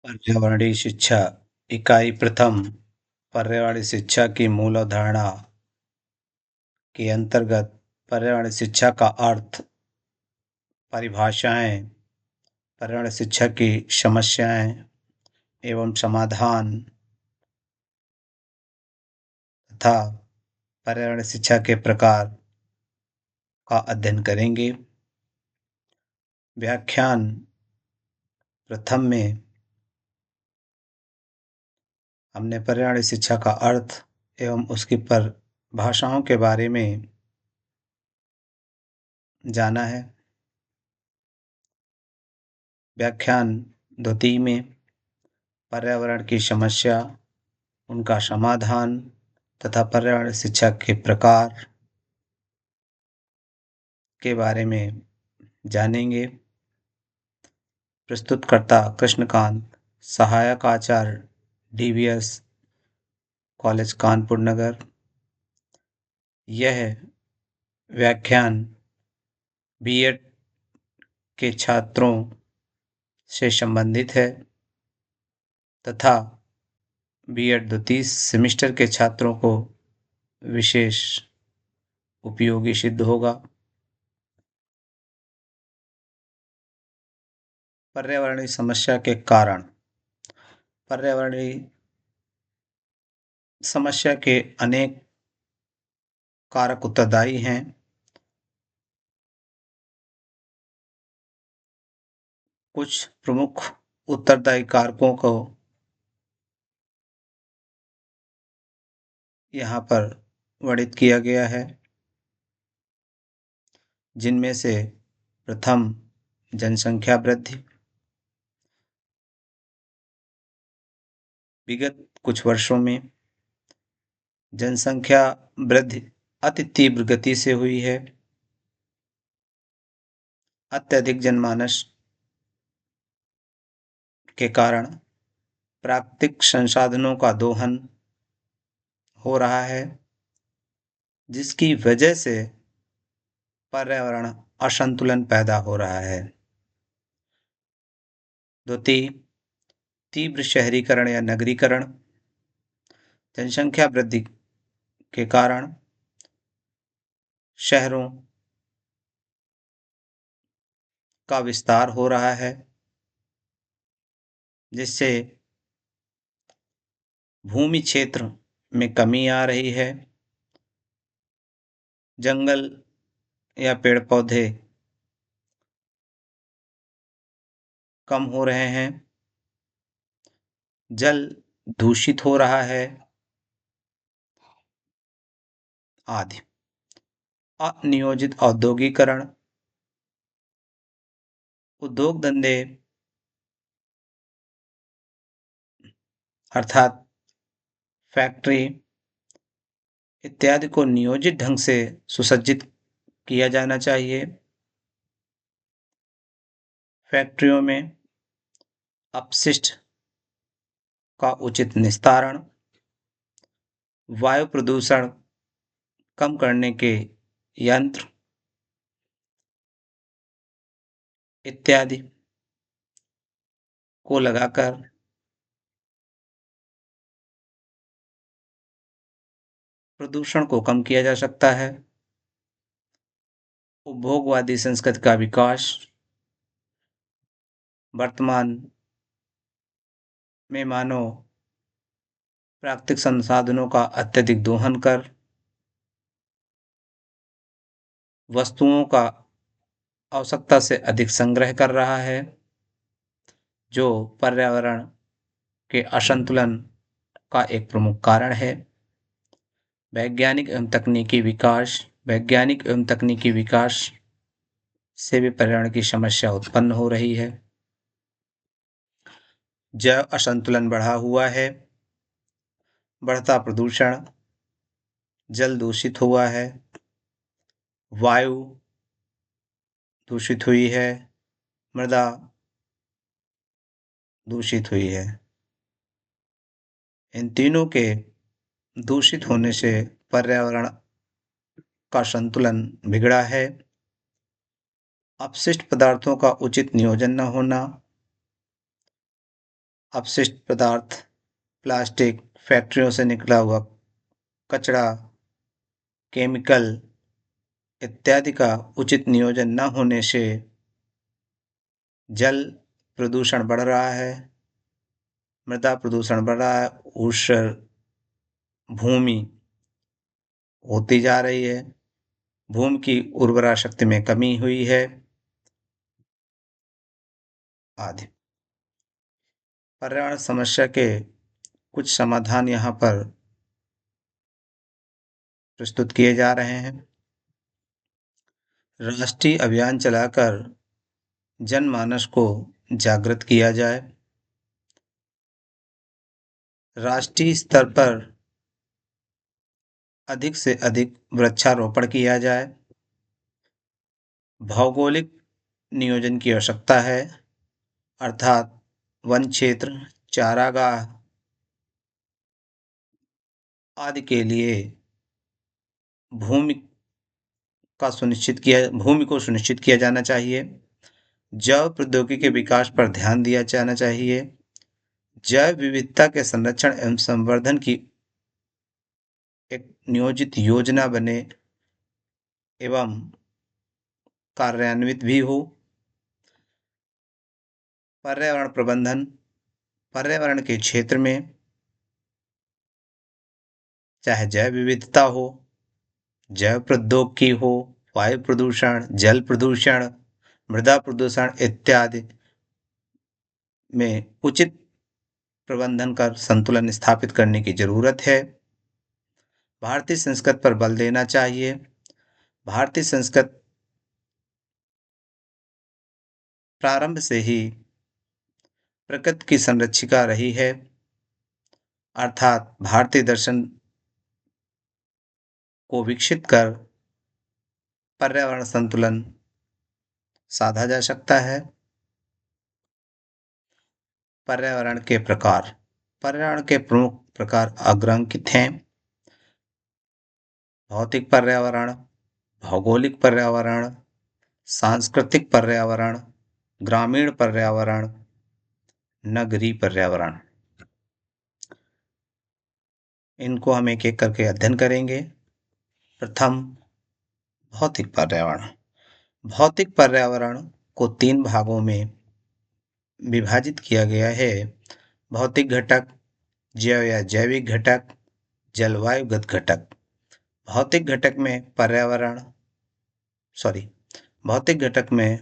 पर्यावरणीय शिक्षा इकाई प्रथम पर्यावरणीय शिक्षा की मूल अवधारणा के अंतर्गत पर्यावरण शिक्षा का अर्थ, परिभाषाएं, पर्यावरण शिक्षा की समस्याएं एवं समाधान तथा पर्यावरण शिक्षा के प्रकार का अध्ययन करेंगे। व्याख्यान प्रथम में हमने पर्यावरण शिक्षा का अर्थ एवं उसकी परिभाषाओं के बारे में जाना है। व्याख्यान द्वितीय में पर्यावरण की समस्या, उनका समाधान तथा पर्यावरण शिक्षा के प्रकार के बारे में जानेंगे। प्रस्तुतकर्ता कृष्णकांत, सहायक आचार्य डीवीएस कॉलेज कानपुर नगर। यह व्याख्यान बीएड के छात्रों से संबंधित है तथा बीएड द्वितीय सेमेस्टर के छात्रों को विशेष उपयोगी सिद्ध होगा। पर्यावरणीय समस्या के कारण। पर्यावरणीय समस्या के अनेक कारक उत्तरदायी हैं। कुछ प्रमुख उत्तरदायी कारकों को यहाँ पर वर्णित किया गया है, जिनमें से प्रथम जनसंख्या वृद्धि। विगत कुछ वर्षों में जनसंख्या वृद्धि अति तीव्र गति से हुई है। अत्यधिक जनमानस के कारण प्राकृतिक संसाधनों का दोहन हो रहा है, जिसकी वजह से पर्यावरण असंतुलन पैदा हो रहा है। द्वितीय, तीव्र शहरीकरण या नगरीकरण। जनसंख्या वृद्धि के कारण शहरों का विस्तार हो रहा है, जिससे भूमि क्षेत्र में कमी आ रही है। जंगल या पेड़ पौधे कम हो रहे हैं। जल दूषित हो रहा है आदि। अनियोजित औद्योगिकरण। उद्योग धंधे अर्थात फैक्ट्री इत्यादि को नियोजित ढंग से सुसज्जित किया जाना चाहिए। फैक्ट्रियों में अपशिष्ट का उचित निस्तारण, वायु प्रदूषण कम करने के यंत्र इत्यादि को लगाकर प्रदूषण को कम किया जा सकता है। उपभोगवादी संस्कृति का विकास। वर्तमान में मानव प्राकृतिक संसाधनों का अत्यधिक दोहन कर वस्तुओं का आवश्यकता से अधिक संग्रह कर रहा है, जो पर्यावरण के असंतुलन का एक प्रमुख कारण है। वैज्ञानिक एवं तकनीकी विकास से भी पर्यावरण की समस्या उत्पन्न हो रही है। जैव असंतुलन बढ़ा हुआ है। बढ़ता प्रदूषण, जल दूषित हुआ है, वायु दूषित हुई है, मृदा दूषित हुई है। इन तीनों के दूषित होने से पर्यावरण का संतुलन बिगड़ा है। अपशिष्ट पदार्थों का उचित नियोजन न होना, अपशिष्ट पदार्थ, प्लास्टिक, फैक्ट्रियों से निकला हुआ कचरा, केमिकल इत्यादि का उचित नियोजन न होने से जल प्रदूषण बढ़ रहा है, मृदा प्रदूषण बढ़ रहा है, ऊषर भूमि होती जा रही है, भूमि की उर्वरा शक्ति में कमी हुई है आदि। पर्यावरण समस्या के कुछ समाधान यहाँ पर प्रस्तुत किए जा रहे हैं। राष्ट्रीय अभियान चलाकर जनमानस को जागृत किया जाए। राष्ट्रीय स्तर पर अधिक से अधिक वृक्षारोपण किया जाए। भौगोलिक नियोजन की आवश्यकता है, अर्थात वन क्षेत्र, चारागाह आदि के लिए भूमि भूमि को सुनिश्चित किया जाना चाहिए। जैव प्रौद्योगिकी के विकास पर ध्यान दिया जाना चाहिए। जैव विविधता के संरक्षण एवं संवर्धन की एक नियोजित योजना बने एवं कार्यान्वित भी हो। पर्यावरण प्रबंधन, पर्यावरण के क्षेत्र में चाहे जैव विविधता हो, जैव प्रौद्योगिकी हो, वायु प्रदूषण, जल प्रदूषण, मृदा प्रदूषण इत्यादि में उचित प्रबंधन कर संतुलन स्थापित करने की जरूरत है। भारतीय संस्कृति पर बल देना चाहिए। भारतीय संस्कृति प्रारंभ से ही प्रकृति की संरक्षिका रही है, अर्थात भारतीय दर्शन को विकसित कर पर्यावरण संतुलन साधा जा सकता है। पर्यावरण के प्रकार, पर्यावरण के प्रमुख प्रकार अग्रांकित हैं। भौतिक पर्यावरण, भौगोलिक पर्यावरण, सांस्कृतिक पर्यावरण, ग्रामीण पर्यावरण, नगरीय पर्यावरण। इनको हम एक एक करके अध्ययन करेंगे। प्रथम, भौतिक पर्यावरण। भौतिक पर्यावरण को 3 भागों में विभाजित किया गया है। भौतिक घटक, जैव या जैविक घटक, जलवायुगत घटक। भौतिक घटक में भौतिक घटक में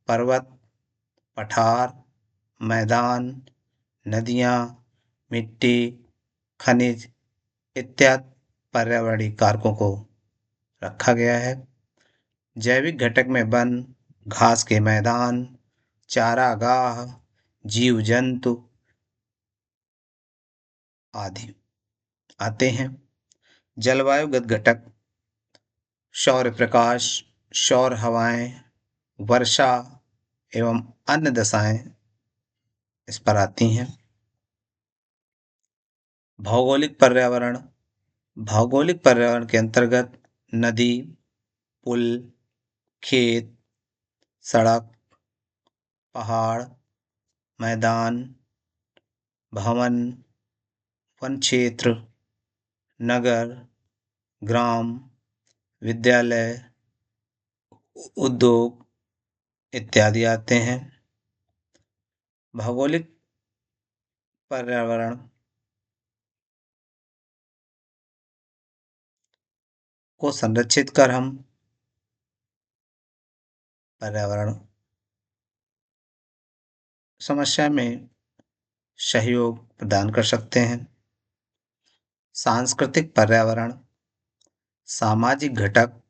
पर्वत, पठार, मैदान, नदियां, मिट्टी, खनिज इत्यादि पर्यावरणीय कारकों को रखा गया है। जैविक घटक में वन, घास के मैदान, चारागाह, जीव जंतु आदि आते हैं। जलवायुगत घटक सौर प्रकाश, सौर हवाएं, वर्षा एवं अन्य दशाएं इस पर आती हैं। भौगोलिक पर्यावरण, भौगोलिक पर्यावरण के अंतर्गत नदी, पुल, खेत, सड़क, पहाड़, मैदान, भवन, वन क्षेत्र, नगर, ग्राम, विद्यालय, उद्योग इत्यादि आते हैं। भौगोलिक पर्यावरण को संरक्षित कर हम पर्यावरण समस्या में सहयोग प्रदान कर सकते हैं। सांस्कृतिक पर्यावरण, सामाजिक घटक,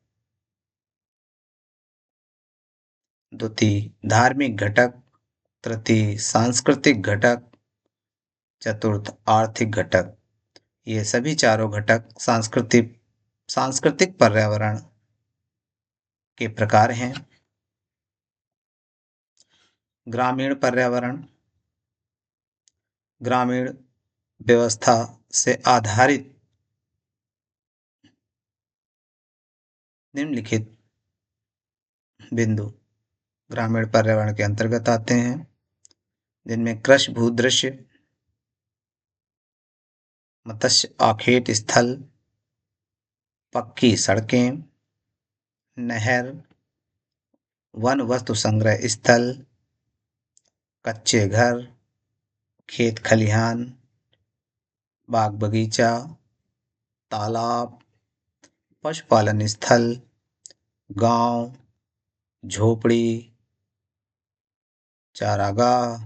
द्वितीय धार्मिक घटक, तृतीय सांस्कृतिक घटक, चतुर्थ आर्थिक घटक। ये सभी चारों घटक सांस्कृतिक पर्यावरण के प्रकार हैं। ग्रामीण पर्यावरण, ग्रामीण व्यवस्था से आधारित निम्नलिखित बिंदु ग्रामीण पर्यावरण के अंतर्गत आते हैं, जिनमें कृषि भूदृश्य, मत्स्य आखेट स्थल, पक्की सड़कें, नहर, वन वस्तु संग्रह स्थल, कच्चे घर, खेत खलिहान, बाग बगीचा, तालाब, पशुपालन स्थल, गांव, झोपड़ी, चारागाह,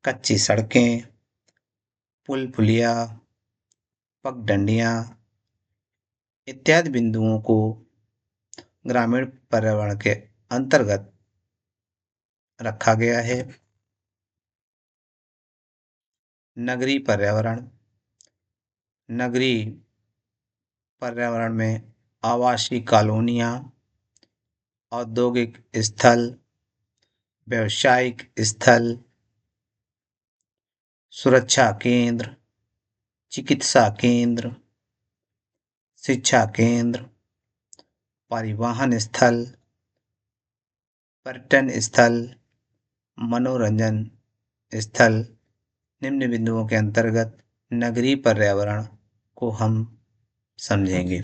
कच्ची सड़कें, पुल पुलिया, पगडंडियां इत्यादि बिंदुओं को ग्रामीण पर्यावरण के अंतर्गत रखा गया है। नगरीय पर्यावरण, नगरीय पर्यावरण में आवासीय कॉलोनियां, औद्योगिक स्थल, व्यावसायिक स्थल, सुरक्षा केंद्र, चिकित्सा केंद्र, शिक्षा केंद्र, परिवहन स्थल, पर्यटन स्थल, मनोरंजन स्थल निम्न बिंदुओं के अंतर्गत नगरीय पर्यावरण को हम समझेंगे।